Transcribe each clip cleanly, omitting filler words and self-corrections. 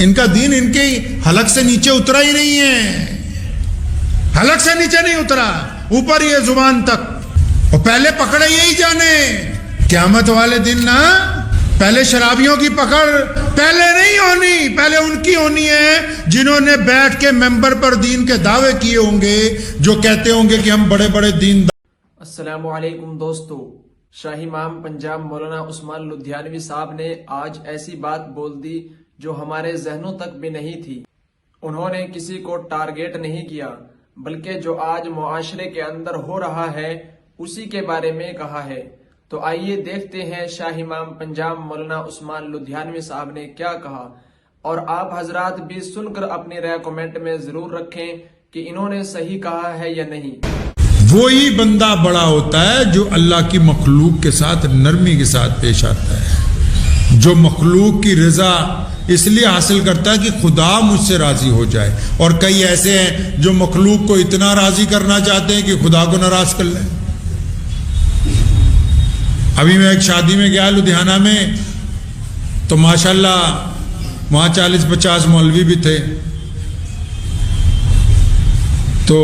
ان کا دین ان کے حلق سے نیچے اترا ہی نہیں ہے، حلق سے نیچے نہیں اترا، اوپر یہ زبان تک، اور پہلے پکڑے یہی جانے قیامت والے دن نا، پہلے شرابیوں کی پکڑ پہلے نہیں ہونی، پہلے ان کی ہونی ہے جنہوں نے بیٹھ کے ممبر پر دین کے دعوے کیے ہوں گے، جو کہتے ہوں گے کہ ہم بڑے بڑے دین. السلام علیکم دوستو، شاہی امام پنجاب مولانا عثمان لدھیانوی صاحب نے آج ایسی بات بول دی جو ہمارے ذہنوں تک بھی نہیں تھی. انہوں نے کسی کو ٹارگیٹ نہیں کیا، بلکہ جو آج معاشرے کے اندر ہو رہا ہے اسی کے بارے میں کہا ہے. تو آئیے دیکھتے ہیں شاہ امام پنجاب مولانا عثمان لدھیانوی صاحب نے کیا کہا، اور آپ حضرات بھی سن کر اپنی رائے کمنٹ میں ضرور رکھیں کہ انہوں نے صحیح کہا ہے یا نہیں. وہی بندہ بڑا ہوتا ہے جو اللہ کی مخلوق کے ساتھ نرمی کے ساتھ پیش آتا ہے، جو مخلوق کی رضا اس لیے حاصل کرتا ہے کہ خدا مجھ سے راضی ہو جائے. اور کئی ایسے ہیں جو مخلوق کو اتنا راضی کرنا چاہتے ہیں کہ خدا کو ناراض کر لیں. ابھی میں ایک شادی میں گیا لدھیانہ میں، تو ماشاءاللہ وہاں 40-50 مولوی بھی تھے. تو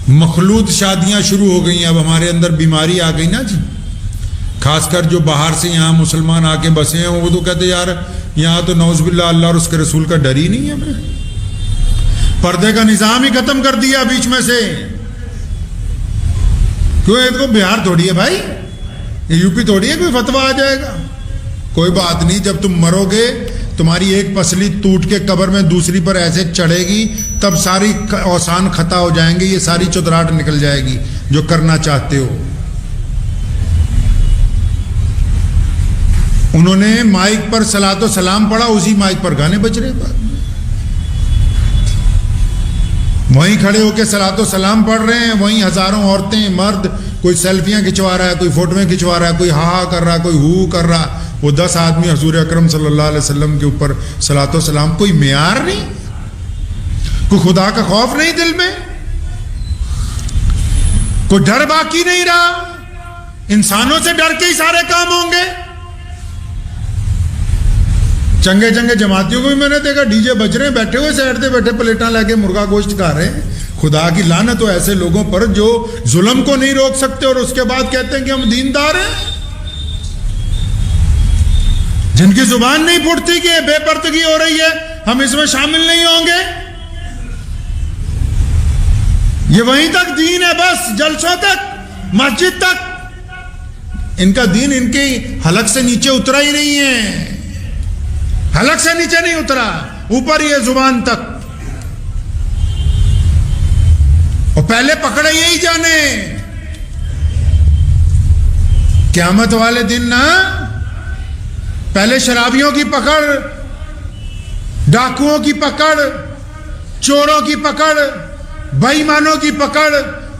مخلوط شادیاں شروع ہو گئی. اب ہمارے اندر بیماری آ گئی نا جی، خاص کر جو باہر سے یہاں مسلمان آ کے بسے ہیں، وہ تو کہتے یار یہاں تو نعوذ باللہ اللہ اور اس کے رسول کا ڈر ہی نہیں ہے. ہمیں پردے کا نظام ہی ختم کر دیا بیچ میں سے. کیوں؟ یہ تو بہار تھوڑی ہے بھائی، یہ یو پی تھوڑی ہے کوئی فتویٰ آ جائے گا. کوئی بات نہیں، جب تم مرو گے تمہاری ایک پسلی ٹوٹ کے قبر میں دوسری پر ایسے چڑھے گی، تب ساری اوسان خطا ہو جائیں گے، یہ ساری چودراہٹ نکل جائے گی جو کرنا چاہتے ہو. انہوں نے مائک پر صلاۃ و سلام پڑھا، اسی مائک پر گانے بج رہے بعد میں. وہیں کھڑے ہو کے صلاۃ و سلام پڑھ رہے ہیں، وہیں ہزاروں عورتیں مرد، کوئی سیلفیاں کھنچوا رہا ہے، کوئی فوٹویں کھنچوا رہا ہے، کوئی ہا کر رہا ہے، کوئی ہو کر رہا. وہ 10 آدمی حضور اکرم صلی اللہ علیہ وسلم کے اوپر صلاۃ و سلام. کوئی معیار نہیں، کوئی خدا کا خوف نہیں دل میں، کوئی ڈر باقی نہیں رہا. انسانوں سے ڈر کے ہی سارے کام ہوں گے. چنگے چنگے جماعتیوں کو بھی میں نے دیکھا ڈی جے بج رہے ہیں، بیٹھے ہوئے سائڈ پہ بیٹھے پلیٹاں لے کے مرغا گوشت کھا رہے ہیں. خدا کی لعنت ہو ایسے لوگوں پر جو ظلم کو نہیں روک سکتے اور اس کے بعد کہتے ہیں کہ ہم دیندار ہیں، جن کی زبان نہیں پھوٹتی کہ بے پردگی ہو رہی ہے ہم اس میں شامل نہیں ہوں گے. یہ وہیں تک دین ہے، بس جلسوں تک، مسجد تک. ان کا دین ان کے حلق سے نیچے اترا ہی نہیں ہے، حلق سے نیچے نہیں اترا، اوپر یہ زبان تک. اور پہلے پکڑے یہی جانے قیامت والے دن نا، پہلے شرابیوں کی پکڑ، ڈاکوؤں کی پکڑ، چوروں کی پکڑ، بے ایمانوں کی پکڑ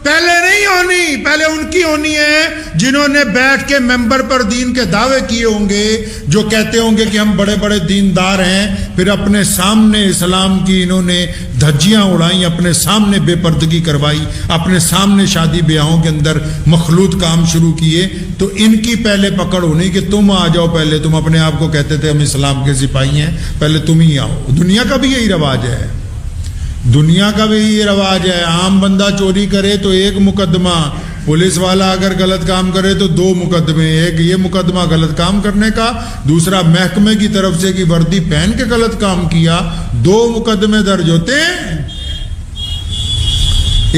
پہلے نہیں ہونی، پہلے ان کی ہونی ہے جنہوں نے بیٹھ کے ممبر پر دین کے دعوے کیے ہوں گے، جو کہتے ہوں گے کہ ہم بڑے بڑے دیندار ہیں. پھر اپنے سامنے اسلام کی انہوں نے دھجیاں اڑائیں، اپنے سامنے بے پردگی کروائی، اپنے سامنے شادی بیاہوں کے اندر مخلوط کام شروع کیے. تو ان کی پہلے پکڑ ہونی کہ تم آ جاؤ پہلے. تم اپنے آپ کو کہتے تھے ہم اسلام کے سپاہی ہیں، پہلے تم ہی آؤ. دنیا کا بھی یہی رواج ہے، دنیا کا بھی یہ رواج ہے. عام بندہ چوری کرے تو ایک مقدمہ، پولیس والا اگر غلط کام کرے تو 2 مقدمے. ایک یہ مقدمہ غلط کام کرنے کا، دوسرا محکمے کی طرف سے کہ وردی پہن کے غلط کام کیا، 2 مقدمے درج ہوتے ہیں.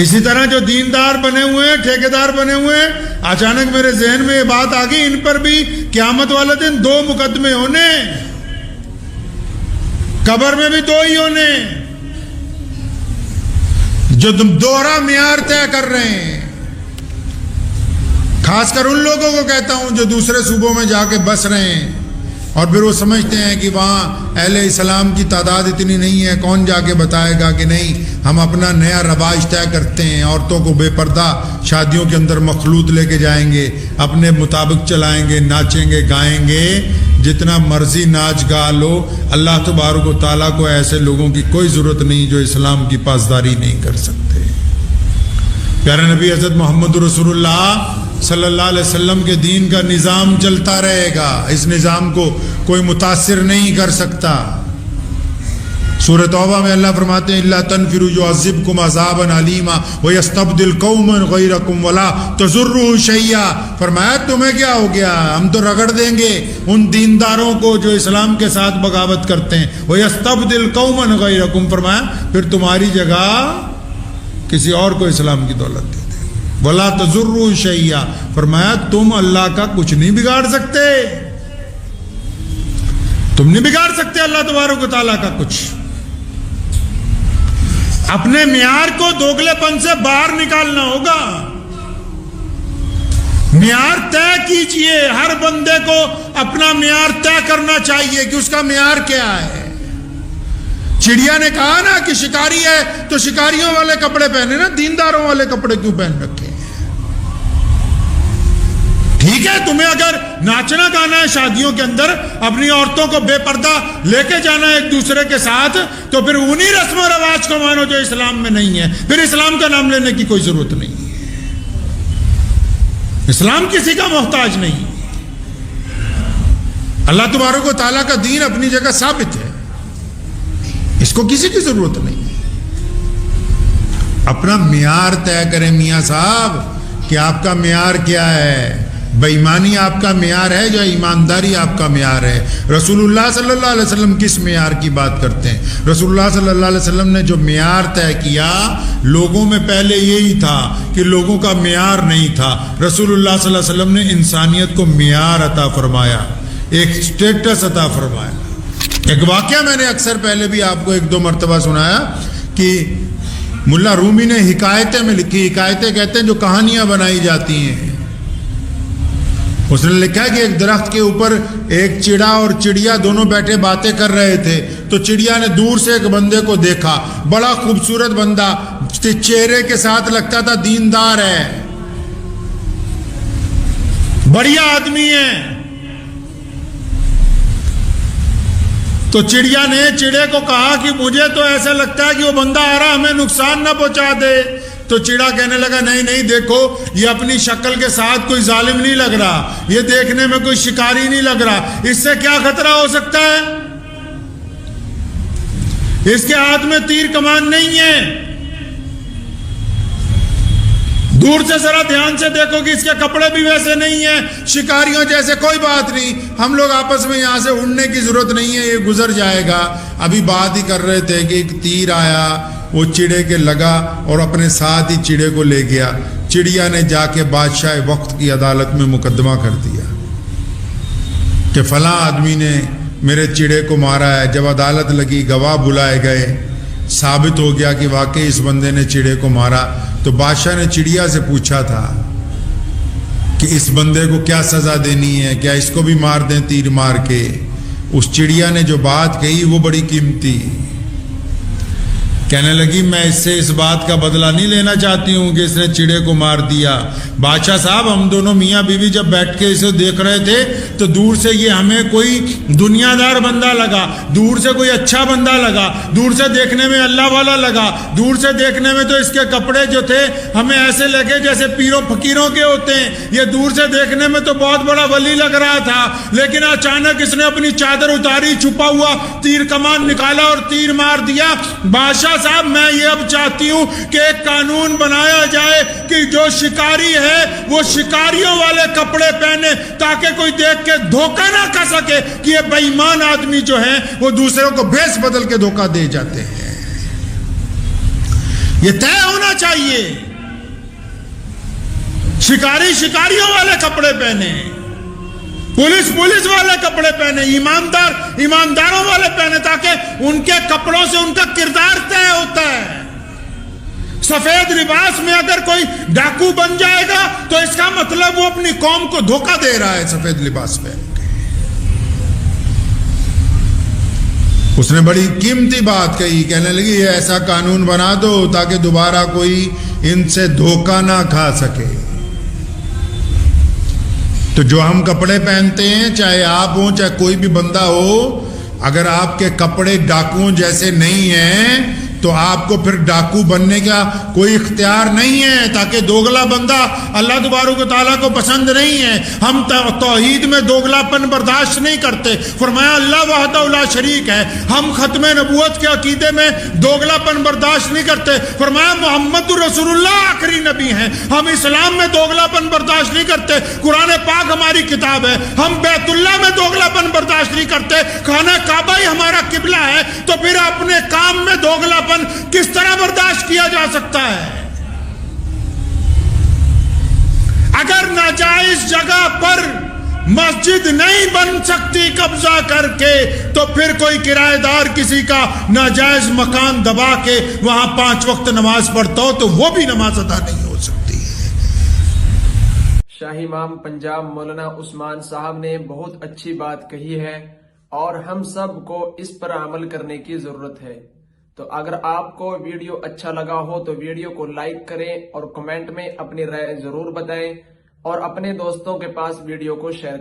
اسی طرح جو دیندار بنے ہوئے ہیں، ٹھیکیدار بنے ہوئے ہیں، اچانک میرے ذہن میں یہ بات آ گئی، ان پر بھی قیامت والے دن 2 مقدمے ہونے، قبر میں بھی 2 ہی ہونے، جو تم دوہرا معیار طے کر رہے ہیں. خاص کر ان لوگوں کو کہتا ہوں جو دوسرے صوبوں میں جا کے بس رہے ہیں اور پھر وہ سمجھتے ہیں کہ وہاں اہل اسلام کی تعداد اتنی نہیں ہے، کون جا کے بتائے گا کہ نہیں ہم اپنا نیا رواج طے کرتے ہیں، عورتوں کو بے پردہ شادیوں کے اندر مخلوط لے کے جائیں گے، اپنے مطابق چلائیں گے، ناچیں گے، گائیں گے، جتنا مرضی ناچ گا لو. اللہ تبارک و تعالیٰ کو ایسے لوگوں کی کوئی ضرورت نہیں جو اسلام کی پاسداری نہیں کر سکتے. پیارے نبی حضرت محمد رسول اللہ صلی اللہ علیہ وسلم کے دین کا نظام چلتا رہے گا، اس نظام کو کوئی متاثر نہیں کر سکتا. سورہ توبہ میں اللہ فرماتے ہیں الا تنفروا يعذبكم عذابا علیما ويستبدل قوما غیرکم ولا تضروا شیئا. فرمایا تمہیں کیا ہو گیا, ہم تو رگڑ دیں گے ان دینداروں کو جو اسلام کے ساتھ بغاوت کرتے ہیں. ويستبدل قوما غیرکم, فرمایا پھر تمہاری جگہ کسی اور کو اسلام کی دولت دے دیں. ولا تضروا شیئا, فرمایا تم اللہ کا کچھ نہیں بگاڑ سکتے, تم نہیں بگاڑ سکتے اللہ تبارک و تعالیٰ کا کچھ. اپنے معیار کو دوگلے پن سے باہر نکالنا ہوگا. معیار طے کیجئے, ہر بندے کو اپنا معیار طے کرنا چاہیے کہ اس کا معیار کیا ہے. چڑیا نے کہا نا کہ شکاری ہے تو شکاریوں والے کپڑے پہنے نا, دینداروں والے کپڑے کیوں پہن رکھے ہیں. ٹھیک ہے تمہیں اگر ناچنا گانا ہے شادیوں کے اندر, اپنی عورتوں کو بے پردہ لے کے جانا ہے ایک دوسرے کے ساتھ, تو پھر انہی رسم و رواج کو مانو جو اسلام میں نہیں ہے. پھر اسلام کا نام لینے کی کوئی ضرورت نہیں ہے. اسلام کسی کا محتاج نہیں. اللہ تبارک و تعالیٰ کا دین اپنی جگہ ثابت ہے, اس کو کسی کی ضرورت نہیں ہے. اپنا معیار طے کریں میاں صاحب کہ آپ کا معیار کیا ہے. بے ایمانی آپ کا معیار ہے یا ایمانداری آپ کا معیار ہے؟ رسول اللہ صلی اللہ علیہ وسلم کس معیار کی بات کرتے ہیں؟ رسول اللہ صلی اللہ علیہ وسلم نے جو معیار طے کیا, لوگوں میں پہلے یہی تھا کہ لوگوں کا معیار نہیں تھا. رسول اللہ صلی اللہ علیہ وسلم نے انسانیت کو معیار عطا فرمایا, ایک اسٹیٹس عطا فرمایا. ایک واقعہ میں نے اکثر پہلے بھی آپ کو ایک دو مرتبہ سنایا کہ ملا رومی نے حکایتیں میں لکھی. حکایتیں کہتے ہیں جو کہانیاں بنائی جاتی ہیں. اس نے لکھا ہے کہ ایک درخت کے اوپر ایک چڑا اور چڑیا دونوں بیٹھے باتیں کر رہے تھے. تو چڑیا نے دور سے ایک بندے کو دیکھا, بڑا خوبصورت بندہ, چہرے کے ساتھ لگتا تھا دیندار ہے, بڑھیا آدمی ہے. تو چڑیا نے چڑے کو کہا کہ مجھے تو ایسا لگتا ہے کہ وہ بندہ آ رہا ہمیں نقصان نہ پہنچا دے. تو چڑا کہنے لگا نہیں نہیں, دیکھو یہ اپنی شکل کے ساتھ کوئی ظالم نہیں لگ رہا, یہ دیکھنے میں کوئی شکاری نہیں لگ رہا, اس سے کیا خطرہ ہو سکتا ہے؟ اس کے ہاتھ میں تیر کمان نہیں ہے. دور سے ذرا دھیان سے دیکھو کہ اس کے کپڑے بھی ویسے نہیں ہیں شکاریوں جیسے. کوئی بات نہیں, ہم لوگ آپس میں یہاں سے اڑنے کی ضرورت نہیں ہے, یہ گزر جائے گا. ابھی بات ہی کر رہے تھے کہ ایک تیر آیا, وہ چڑے کے لگا اور اپنے ساتھ ہی چڑے کو لے گیا. چڑیا نے جا کے بادشاہ وقت کی عدالت میں مقدمہ کر دیا کہ فلاں آدمی نے میرے چڑے کو مارا ہے. جب عدالت لگی, گواہ بلائے گئے, ثابت ہو گیا کہ واقعی اس بندے نے چڑے کو مارا. تو بادشاہ نے چڑیا سے پوچھا تھا کہ اس بندے کو کیا سزا دینی ہے, کیا اس کو بھی مار دیں تیر مار کے؟ اس چڑیا نے جو بات کہی وہ بڑی قیمتی. کہنے لگی میں اس سے اس بات کا بدلہ نہیں لینا چاہتی ہوں کہ اس نے چڑے کو مار دیا. بادشاہ صاحب ہم دونوں میاں بیوی جب بیٹھ کے اسے دیکھ رہے تھے تو دور سے یہ ہمیں کوئی دنیا دار بندہ لگا, دور سے کوئی اچھا بندہ لگا, دور سے دیکھنے میں اللہ والا لگا, دور سے دیکھنے میں تو اس کے کپڑے جو تھے ہمیں ایسے لگے جیسے پیروں فقیروں کے ہوتے ہیں. یہ دور سے دیکھنے میں تو بہت بڑا ولی لگ رہا تھا, لیکن اچانک اس نے اپنی چادر اتاری, چھپا ہوا تیر کمان نکالا اور تیر مار دیا. بادشاہ صاحب میں یہ اب چاہتی ہوں کہ ایک قانون بنایا جائے کہ جو شکاری ہے وہ شکاریوں والے کپڑے پہنے, تاکہ کوئی دیکھ کے دھوکہ نہ کھا سکے کہ یہ بے ایمان آدمی جو ہیں وہ دوسروں کو بھیس بدل کے دھوکہ دے جاتے ہیں. یہ طے ہونا چاہیے. شکاری شکاریوں والے کپڑے پہنے, پولیس پولیس والے کپڑے پہنے, ایماندار ایمانداروں والے پہنے, تاکہ ان کے کپڑوں سے ان کا کردار طے ہوتا ہے. سفید لباس میں اگر کوئی ڈاکو بن جائے گا تو اس کا مطلب وہ اپنی قوم کو دھوکہ دے رہا ہے. سفید لباس پہن کے اس نے بڑی قیمتی بات کہی, کہنے لگی یہ ایسا قانون بنا دو تاکہ دوبارہ کوئی ان سے دھوکہ نہ کھا سکے. تو جو ہم کپڑے پہنتے ہیں, چاہے آپ ہوں چاہے کوئی بھی بندہ ہو, اگر آپ کے کپڑے ڈاکوؤں جیسے نہیں ہیں تو آپ کو پھر ڈاکو بننے کا کوئی اختیار نہیں ہے، تاکہ دوگلا بندہ اللہ تبارک و تعالیٰ کو پسند نہیں ہے۔ ہم توحید میں دوگلا پن برداشت نہیں کرتے، فرمایا اللہ وحدہ لا شریک ہے۔ ہم ختم نبوت کے عقیدے میں دوگلا پن برداشت نہیں کرتے، فرمایا محمد رسول اللہ آخری نبی ہیں۔ ہم اسلام میں دوگلا پن برداشت نہیں کرتے، قرآن پاک ہماری کتاب ہے۔ ہم بیت اللہ میں دوگلا پن برداشت نہیں کرتے، خانہ کعبہ ہی ہمارا قبلہ ہے۔ تو پھر اپنے کام میں دوگلا پن کس طرح برداشت کیا جا سکتا ہے؟ اگر ناجائز جگہ پر مسجد نہیں بن سکتی قبضہ کر کے، تو پھر کوئی کرایہ دار کسی کا ناجائز مکان دبا کے وہاں 5 وقت نماز پڑھتا ہو تو وہ بھی نماز ادا نہیں ہو سکتی۔ شاہی امام پنجاب مولانا عثمان صاحب نے بہت اچھی بات کہی ہے، اور ہم سب کو اس پر عمل کرنے کی ضرورت ہے۔ تو اگر آپ کو ویڈیو اچھا لگا ہو تو ویڈیو کو لائک کریں اور کمنٹ میں اپنی رائے ضرور بتائیں، اور اپنے دوستوں کے پاس ویڈیو کو شیئر کریں۔